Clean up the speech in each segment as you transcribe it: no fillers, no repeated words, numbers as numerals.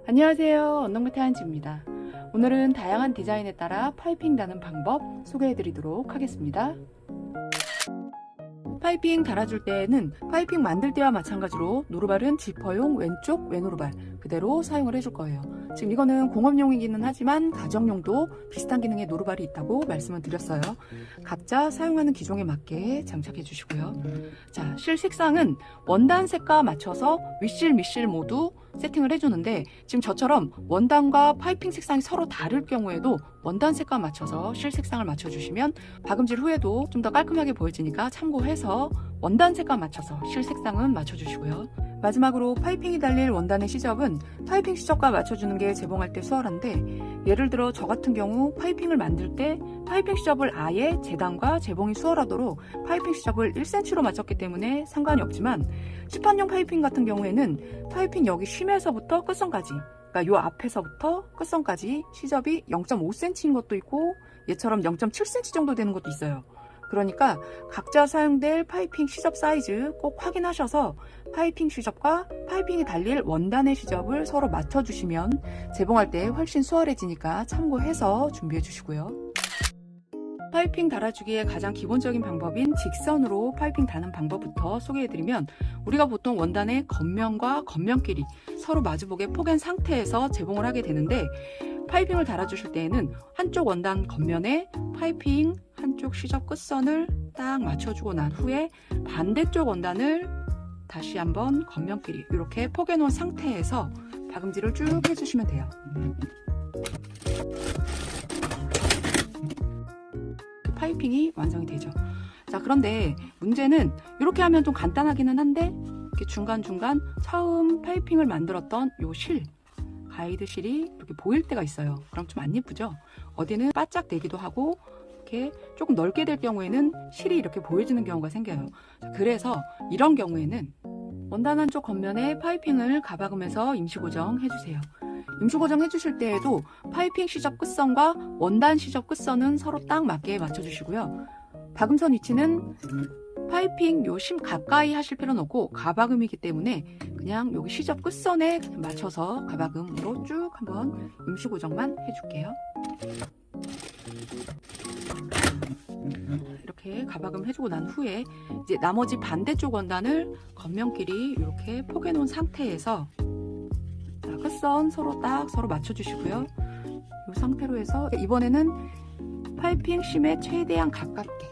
안녕하세요. 언덕밑 하은지입니다. 오늘은 다양한 디자인에 따라 파이핑 다는 방법 소개해드리도록 하겠습니다. 파이핑 달아줄 때에는 파이핑 만들 때와 마찬가지로 노루발은 지퍼용 왼쪽 외노루발 그대로 사용을 해줄 거예요. 지금 이거는 공업용이기는 하지만 가정용도 비슷한 기능의 노루발이 있다고 말씀을 드렸어요. 각자 사용하는 기종에 맞게 장착해 주시고요. 자, 실 색상은 원단 색과 맞춰서 윗실 밑실 모두 세팅을 해주는데, 지금 저처럼 원단과 파이핑 색상이 서로 다를 경우에도 원단 색과 맞춰서 실 색상을 맞춰주시면 박음질 후에도 좀 더 깔끔하게 보여지니까 참고해서 원단 색과 맞춰서 실 색상은 맞춰주시고요. 마지막으로 파이핑이 달릴 원단의 시접은 파이핑 시접과 맞춰주는 게 재봉할 때 수월한데, 예를 들어 저 같은 경우 파이핑을 만들 때 파이핑 시접을 아예 재단과 재봉이 수월하도록 파이핑 시접을 1cm로 맞췄기 때문에 상관이 없지만, 시판용 파이핑 같은 경우에는 파이핑 여기 심에서부터 끝선까지, 그러니까 요 앞에서부터 끝선까지 시접이 0.5cm인 것도 있고 얘처럼 0.7cm 정도 되는 것도 있어요. 그러니까 각자 사용될 파이핑 시접 사이즈 꼭 확인하셔서 파이핑 시접과 파이핑이 달릴 원단의 시접을 서로 맞춰주시면 재봉할 때 훨씬 수월해지니까 참고해서 준비해 주시고요. 파이핑 달아주기의 가장 기본적인 방법인 직선으로 파이핑 다는 방법부터 소개해드리면, 우리가 보통 원단의 겉면과 겉면끼리 서로 마주보게 포갠 상태에서 재봉을 하게 되는데, 파이핑을 달아주실 때에는 한쪽 원단 겉면에 파이핑 한쪽 시접 끝선을 딱 맞춰주고 난 후에 반대쪽 원단을 다시 한번 겉면끼리 이렇게 포개 놓은 상태에서 박음질을 쭉 해주시면 돼요. 파이핑이 완성이 되죠. 자, 그런데 문제는 이렇게 하면 좀 간단하기는 한데, 이렇게 중간중간 처음 파이핑을 만들었던 요 실, 가이드 실이 이렇게 보일 때가 있어요. 그럼 좀 안 예쁘죠? 어디는 바짝 되기도 하고, 이렇게 조금 넓게 될 경우에는 실이 이렇게 보여지는 경우가 생겨요. 자, 그래서 이런 경우에는 원단 한쪽 겉면에 파이핑을 가박으면서 임시 고정 해주세요. 임시 고정 해주실 때에도 파이핑 시접 끝선과 원단 시접 끝선은 서로 딱 맞게 맞춰주시고요. 박음선 위치는 파이핑 요 심 가까이 하실 필요는 없고, 가박음이기 때문에 그냥 여기 시접 끝선에 맞춰서 가박음으로 쭉 한번 임시 고정만 해줄게요. 이렇게 가박음 해주고 난 후에 이제 나머지 반대쪽 원단을 겉면끼리 이렇게 포개 놓은 상태에서, 자, 끝선 서로 맞춰주시고요. 이 상태로 해서 이번에는 파이핑 심에 최대한 가깝게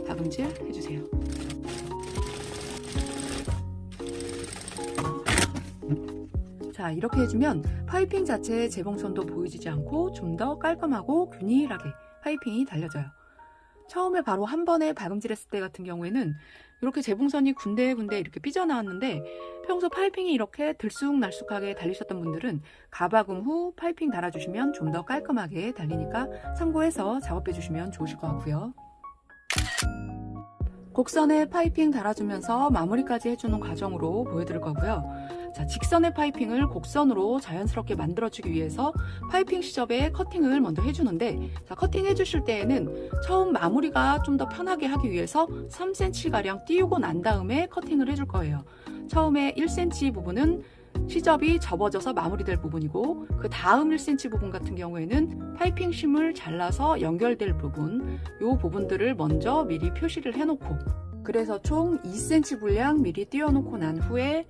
박음질 해주세요. 자, 이렇게 해주면 파이핑 자체의 재봉선도 보여지지 않고 좀 더 깔끔하고 균일하게 파이핑이 달려져요. 처음에 바로 한 번에 박음질 했을 때 같은 경우에는 이렇게 재봉선이 군데군데 이렇게 삐져나왔는데, 평소 파이핑이 이렇게 들쑥날쑥하게 달리셨던 분들은 가박음 후 파이핑 달아주시면 좀 더 깔끔하게 달리니까 참고해서 작업해 주시면 좋으실 것 같고요. 곡선에 파이핑 달아주면서 마무리까지 해주는 과정으로 보여드릴 거고요. 자, 직선의 파이핑을 곡선으로 자연스럽게 만들어주기 위해서 파이핑 시접에 커팅을 먼저 해주는데, 자, 커팅 해주실 때에는 처음 마무리가 좀 더 편하게 하기 위해서 3cm가량 띄우고 난 다음에 커팅을 해줄 거예요. 처음에 1cm 부분은 시접이 접어져서 마무리될 부분이고, 그 다음 1cm 부분 같은 경우에는 파이핑 심을 잘라서 연결될 부분, 이 부분들을 먼저 미리 표시를 해놓고, 그래서 총 2cm 분량 미리 띄워놓고 난 후에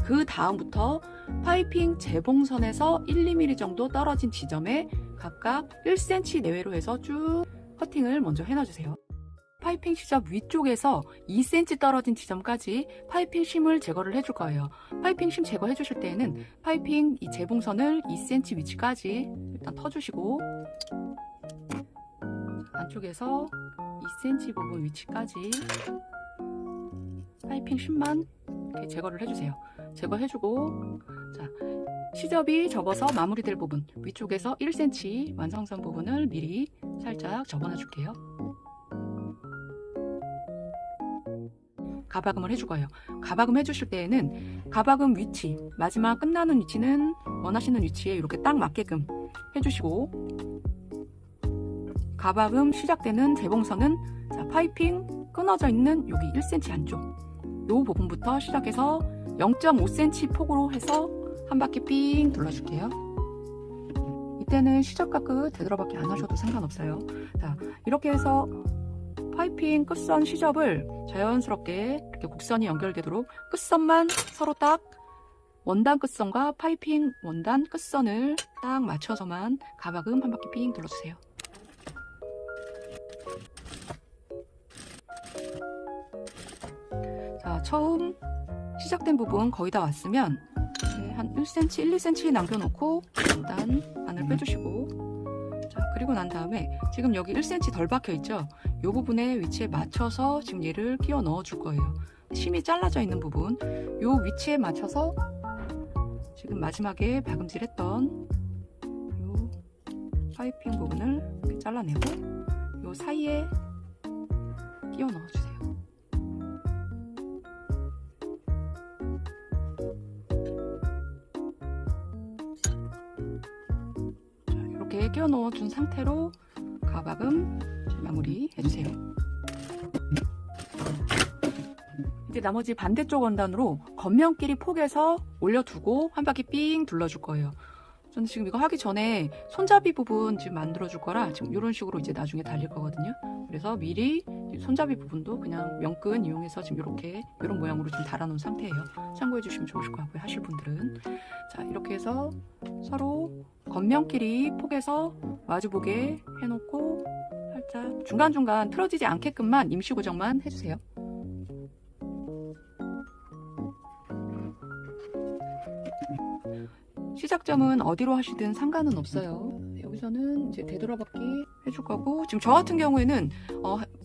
그 다음부터 파이핑 재봉선에서 1, 2mm 정도 떨어진 지점에 각각 1cm 내외로 해서 쭉 커팅을 먼저 해놔주세요. 파이핑 시접 위쪽에서 2cm 떨어진 지점까지 파이핑 심을 제거를 해줄 거예요. 파이핑 심 제거해 주실 때에는 파이핑 이 재봉선을 2cm 위치까지 일단 터주시고, 안쪽에서 2cm 부분 위치까지 파이핑 심만 이렇게 제거를 해주세요. 제거해주고, 자, 시접이 접어서 마무리될 부분 위쪽에서 1cm 완성선 부분을 미리 살짝 접어놔 줄게요. 가박음을 해줄 거예요. 가박음 해주실 때에는 가박음 위치, 마지막 끝나는 위치는 원하시는 위치에 이렇게 딱 맞게끔 해주시고, 가박음 시작되는 재봉선은, 자, 파이핑 끊어져 있는 여기 1cm 안쪽 이 부분부터 시작해서 0.5cm 폭으로 해서 한 바퀴 삥 둘러줄게요. 이때는 시접과 끝 되돌아밖에 안 하셔도 상관없어요. 자, 이렇게 해서 파이핑 끝선 시접을 자연스럽게 이렇게 곡선이 연결되도록 끝선만 서로 딱 원단 끝선과 파이핑 원단 끝선을 딱 맞춰서만 가박음 한 바퀴 삥 둘러주세요. 자, 처음 시작된 부분 거의 다 왔으면 한 1cm, 1, 2cm 남겨놓고 원단 반을 빼주시고, 자, 그리고 난 다음에 지금 여기 1cm 덜 박혀 있죠? 이 부분의 위치에 맞춰서 지금 얘를 끼워 넣어 줄 거예요. 심이 잘라져 있는 부분, 이 위치에 맞춰서 지금 마지막에 박음질했던 이 파이핑 부분을 이렇게 잘라내고 이 사이에 끼워 넣어주세요. 자, 이렇게 끼워 넣어준 상태로 가박음 마무리 해주세요. 이제 나머지 반대쪽 원단으로 겉면끼리 포개서 올려두고 한 바퀴 삥 둘러줄 거예요. 저는 지금 이거 하기 전에 손잡이 부분 지금 만들어줄 거라 지금 이런 식으로 이제 나중에 달릴 거거든요. 그래서 미리 손잡이 부분도 그냥 면끈 이용해서 지금 이렇게 이런 모양으로 좀 달아놓은 상태예요. 참고해 주시면 좋으실 것 같고요, 하실 분들은. 자, 이렇게 해서 서로 겉면끼리 포개서 마주보게 해놓고 살짝 중간중간 틀어지지 않게끔만 임시 고정만 해주세요. 시작점은 어디로 하시든 상관은 없어요. 여기서는 이제 되돌아박기 해줄 거고, 지금 저 같은 경우에는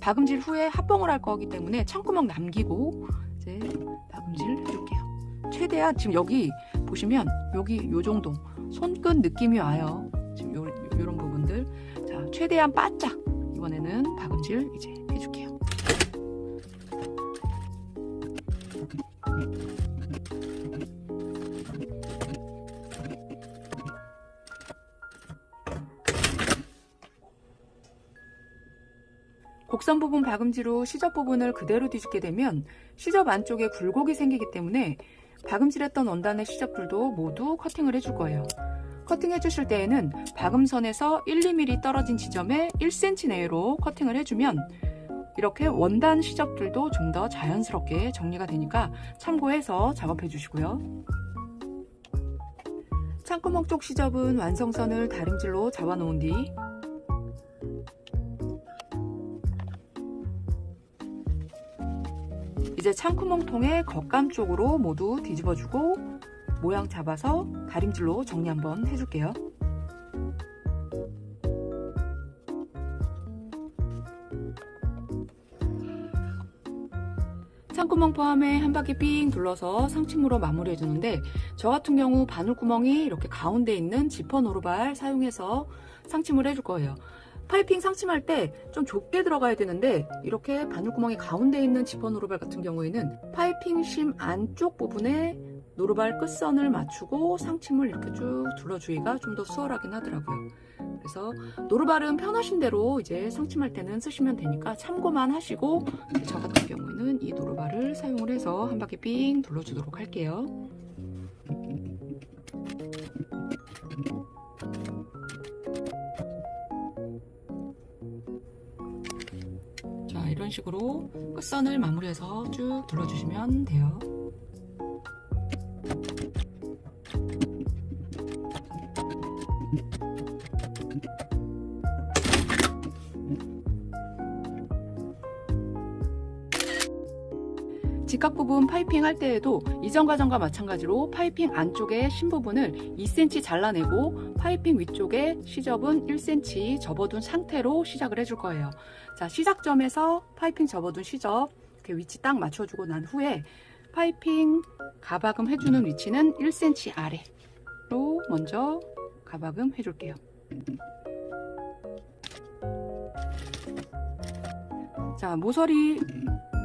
박음질 후에 합봉을 할 거기 때문에 천구멍 남기고 이제 박음질 해줄게요. 최대한 지금 여기 보시면 여기 요 정도 손끝 느낌이 와요. 지금 요런 부분들. 자, 최대한 바짝 이번에는 박음질 이제 해줄게요. 곡선 부분 박음질로 시접 부분을 그대로 뒤집게 되면 시접 안쪽에 굴곡이 생기기 때문에 박음질했던 원단의 시접들도 모두 커팅을 해줄 거예요. 커팅 해주실 때에는 박음선에서 1, 2mm 떨어진 지점에 1cm 내외로 커팅을 해주면 이렇게 원단 시접들도 좀 더 자연스럽게 정리가 되니까 참고해서 작업해 주시고요. 창구멍 쪽 시접은 완성선을 다림질로 잡아 놓은 뒤 이제 창구멍 통의 겉감 쪽으로 모두 뒤집어주고 모양 잡아서 다림질로 정리 한번 해줄게요. 창구멍 포함해 한 바퀴 삥 둘러서 상침으로 마무리해 주는데, 저 같은 경우 바늘구멍이 이렇게 가운데 있는 지퍼 노루발 사용해서 상침을 해줄 거예요. 파이핑 상침할 때 좀 좁게 들어가야 되는데 이렇게 바늘구멍이 가운데 있는 지퍼 노루발 같은 경우에는 파이핑 심 안쪽 부분에 노루발 끝선을 맞추고 상침을 이렇게 쭉 둘러주기가 좀 더 수월하긴 하더라고요. 그래서 노루발은 편하신 대로 이제 상침할 때는 쓰시면 되니까 참고만 하시고, 저 같은 경우에는 이 노루발을 사용을 해서 한 바퀴 삥 둘러주도록 할게요. 자, 이런 식으로 끝선을 마무리해서 쭉 둘러주시면 돼요. 직각 부분 파이핑 할 때에도 이전 과정과 마찬가지로 파이핑 안쪽에 심 부분을 2cm 잘라내고 파이핑 위쪽에 시접은 1cm 접어둔 상태로 시작을 해줄 거예요. 자, 시작점에서 파이핑 접어둔 시접 이렇게 위치 딱 맞춰주고 난 후에 파이핑 가박음 해주는 위치는 1cm 아래로 먼저 가박음 해줄게요. 자, 모서리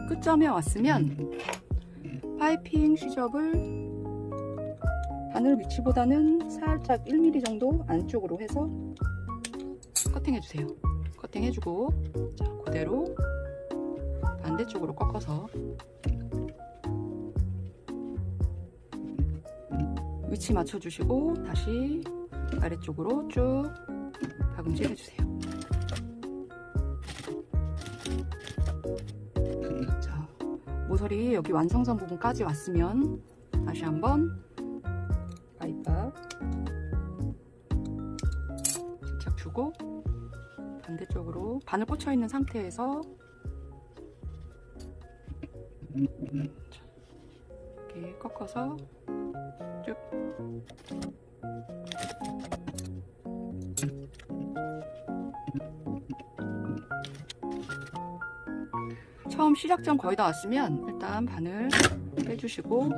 끝점에 왔으면 파이핑 시접을 바늘 위치보다는 살짝 1mm 정도 안쪽으로 해서 커팅해주세요. 커팅해주고, 자, 그대로 반대쪽으로 꺾어서 위치 맞춰주시고 다시 아래쪽으로 쭉 박음질 해주세요. 자, 모서리 여기 완성선 부분까지 왔으면 다시 한번 바이박 살짝 주고 반대쪽으로 바늘 꽂혀 있는 상태에서 이렇게 꺾어서 쭉 처음 시작점 거의 다 왔으면 일단 바늘 빼주시고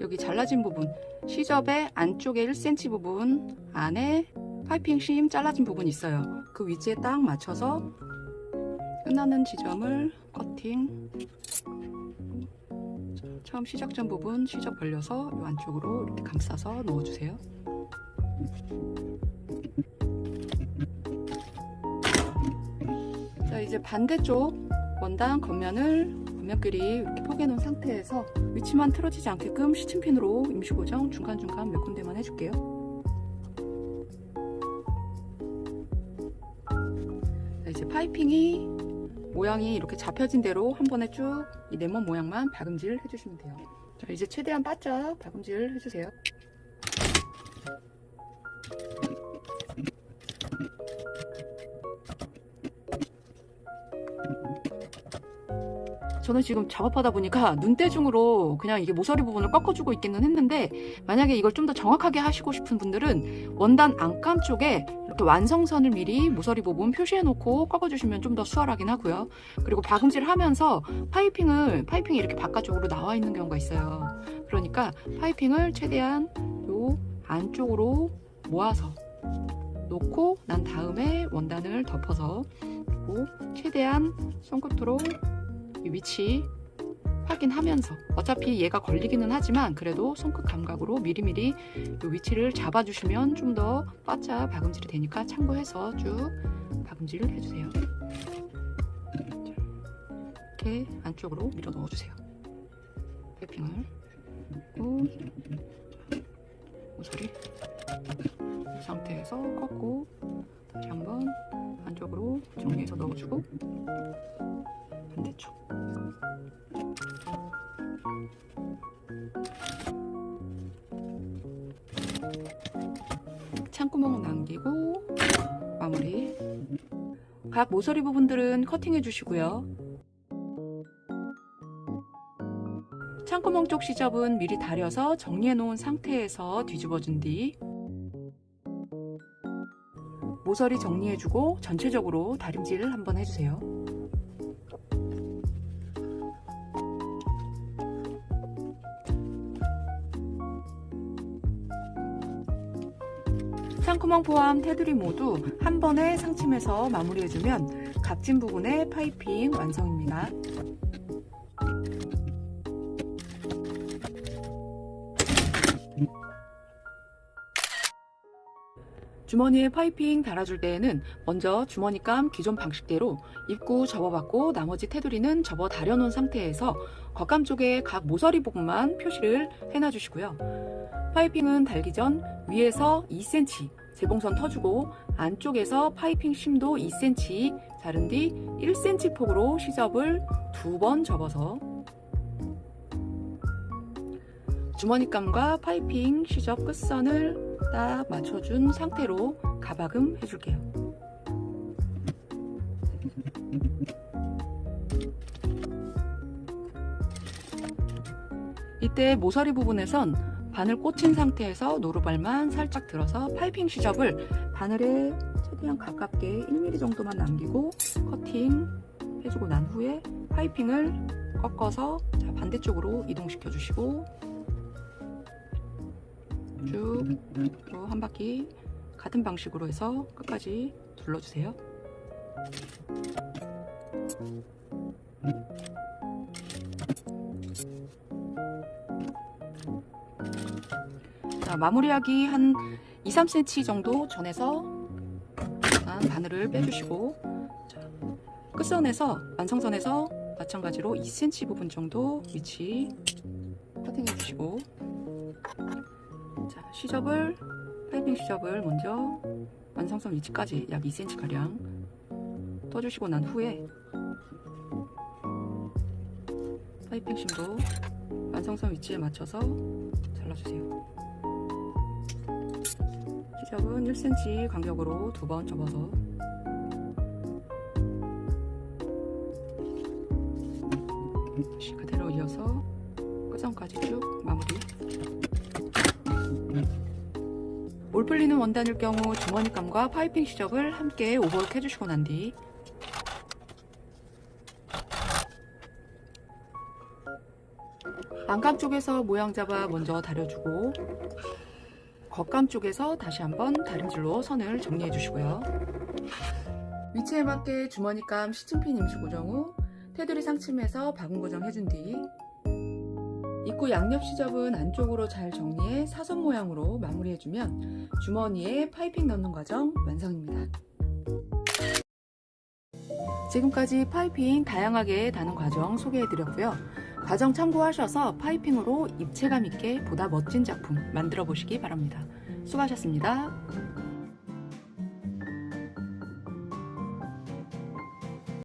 여기 잘라진 부분 시접의 안쪽에 1cm 부분 안에 파이핑 심 잘라진 부분이 있어요. 그 위치에 딱 맞춰서 끝나는 지점을 커팅. 처음 시작점 부분 시접 벌려서 이 안쪽으로 이렇게 감싸서 넣어주세요. 자, 이제 반대쪽 원단 겉면끼리 이렇게 포개 놓은 상태에서 위치만 틀어지지 않게끔 시침핀으로 임시 고정 중간중간 몇 군데만 해줄게요. 자, 이제 파이핑이 모양이 이렇게 잡혀진 대로 한 번에 쭉 이 네모 모양만 박음질 해주시면 돼요. 자, 이제 최대한 바짝 박음질 해주세요. 저는 지금 작업하다 보니까 눈대중으로 그냥 이게 모서리 부분을 꺾어주고 있기는 했는데, 만약에 이걸 좀 더 정확하게 하시고 싶은 분들은 원단 안감 쪽에 이렇게 완성선을 미리 모서리 부분 표시해 놓고 꺾어주시면 좀 더 수월하긴 하고요. 그리고 박음질 하면서 파이핑이 이렇게 바깥쪽으로 나와 있는 경우가 있어요. 그러니까 파이핑을 최대한 요 안쪽으로 모아서 놓고 난 다음에 원단을 덮어서 그리고 최대한 손끝으로 이 위치 확인하면서, 어차피 얘가 걸리기는 하지만 그래도 손끝 감각으로 미리미리 이 위치를 잡아주시면 좀 더 바짝 박음질이 되니까 참고해서 쭉 박음질을 해주세요. 이렇게 안쪽으로 밀어 넣어주세요. 랩핑을 고 모서리 이 상태에서 꺾고 다시 한번 안쪽으로 정리해서 넣어주고 반대쪽 창구멍 남기고 마무리. 각 모서리 부분들은 커팅해 주시고요. 창구멍 쪽 시접은 미리 다려서 정리해 놓은 상태에서 뒤집어 준 뒤 모서리 정리해 주고 전체적으로 다림질을 한번 해주세요. 창구멍 포함 테두리 모두 한 번에 상침해서 마무리해주면 각진 부분의 파이핑 완성입니다. 주머니에 파이핑 달아줄 때에는 먼저 주머니감 기존 방식대로 입구 접어받고 나머지 테두리는 접어 다려놓은 상태에서 겉감 쪽에 각 모서리 부분만 표시를 해놔주시고요. 파이핑은 달기 전 위에서 2cm 재봉선 터주고 안쪽에서 파이핑 심도 2cm 자른 뒤 1cm 폭으로 시접을 2번 접어서 주머니감과 파이핑 시접 끝선을 딱 맞춰준 상태로 가박음 해줄게요. 이때 모서리 부분에선 바늘 꽂힌 상태에서 노루발만 살짝 들어서 파이핑 시접을 바늘에 최대한 가깝게 1mm 정도만 남기고 커팅 해주고 난 후에 파이핑을 꺾어서 반대쪽으로 이동시켜 주시고 쭉 또 한 바퀴 같은 방식으로 해서 끝까지 둘러주세요. 자, 마무리하기 한 2-3cm 정도 전에서 바늘을 빼주시고, 자, 끝선에서 완성선에서 마찬가지로 2cm 부분 정도 위치 커팅해 주시고, 자, 파이핑 시접을 먼저 완성선 위치까지 약 2cm 가량 떠주시고 난 후에 파이핑 심도 완성선 위치에 맞춰서 잘라주세요. 시접은 1cm 간격으로 2번 접어서 그대로 이어서 끝선까지 쭉 마무리. 올 풀리는 원단일 경우 주머니감과 파이핑 시접을 함께 오버록 해주시고 난 뒤 안감 쪽에서 모양 잡아 먼저 다려주고, 겉감 쪽에서 다시 한번 다림질로 선을 정리해 주시고요. 위치에 맞게 주머니감 시침핀 임시 고정 후 테두리 상침해서 바구 고정 해준 뒤 입구 양옆 시접은 안쪽으로 잘 정리해 사선 모양으로 마무리해주면 주머니에 파이핑 넣는 과정 완성입니다. 지금까지 파이핑 다양하게 다는 과정 소개해드렸고요. 과정 참고하셔서 파이핑으로 입체감 있게 보다 멋진 작품 만들어 보시기 바랍니다. 수고하셨습니다.